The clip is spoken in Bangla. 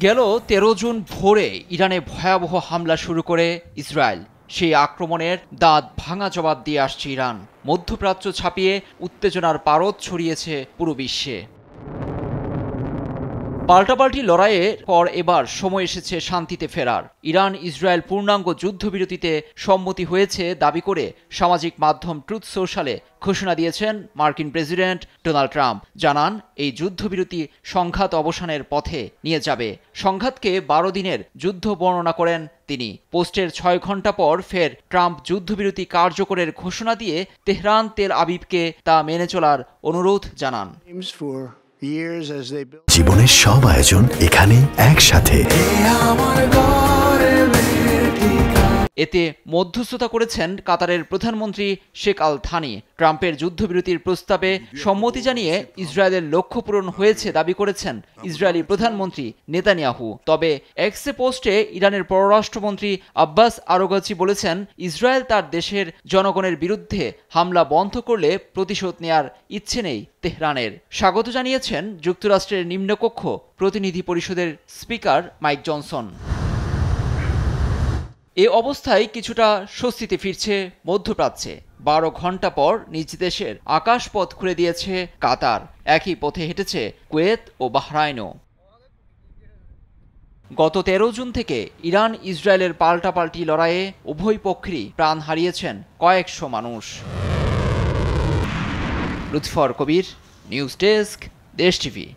গেল ১৩ জুন ভোরে ইরানে ভয়াবহ হামলা শুরু করে ইসরায়েল। সেই আক্রমণের দাঁত ভাঙা জবাব দিয়ে আসছে ইরান। মধ্যপ্রাচ্য ছাপিয়ে উত্তেজনার পারদ ছড়িয়েছে পুরো বিশ্বে। পাল্টাপাল্টি লড়াইয়ের পর এবার সময় এসেছে শান্তিতে ফেরার। ইরান ইসরায়েল পূর্ণাঙ্গ যুদ্ধবিরতিতে সম্মতি হয়েছে দাবি করে সামাজিক মাধ্যম ট্রুথ সোশ্যালে ঘোষণা দিয়েছেন মার্কিন প্রেসিডেন্ট ডোনাল্ড ট্রাম্প। জানান, এই যুদ্ধবিরতি সংঘাত অবসানের পথে নিয়ে যাবে। সংঘাতকে ১২ দিনের যুদ্ধ বর্ণনা করেন তিনি। পোস্টের ৬ ঘন্টা পর ফের ট্রাম্প যুদ্ধবিরতি কার্যকরের ঘোষণা দিয়ে তেহরান তেল আবিবকে তা মেনে চলার অনুরোধ জানান। জীবনের সব আয়োজন এখানে একসাথে। এতে মধ্যস্থতা করেছেন কাতারের প্রধানমন্ত্রী শেখ আল থানি। ট্রাম্পের যুদ্ধবিরতির প্রস্তাবে সম্মতি জানিয়ে ইসরায়েলের লক্ষ্য পূরণ হয়েছে দাবি করেছেন ইসরায়েলি প্রধানমন্ত্রী নেতানিয়াহু। তবে এক্সে পোস্টে ইরানের পররাষ্ট্রমন্ত্রী আব্বাস আরাগচি বলেছেন, ইসরায়েল তার দেশের জনগণের বিরুদ্ধে হামলা বন্ধ করলে প্রতিশোধ নেয়ার ইচ্ছে নেই তেহরানের। স্বাগত জানিয়েছেন যুক্তরাষ্ট্রের নিম্নকক্ষ প্রতিনিধি পরিষদের স্পিকার মাইক জনসন। এ অবস্থায় কিছুটা স্বস্তিতে ফিরছে মধ্যপ্রাচ্যে। ১২ ঘন্টা পর নিজ দেশের আকাশপথ খুলে দিয়েছে কাতার। একই পথে হেঁটেছে কুয়েত ও বাহরাইনও। গত ১৩ জুন থেকে ইরান ইসরায়েলের পাল্টাপাল্টি লড়াইয়ে উভয় পক্ষেরই প্রাণ হারিয়েছেন কয়েকশো মানুষ। লুৎফর কবির, নিউজ ডেস্ক, দেশ টিভি।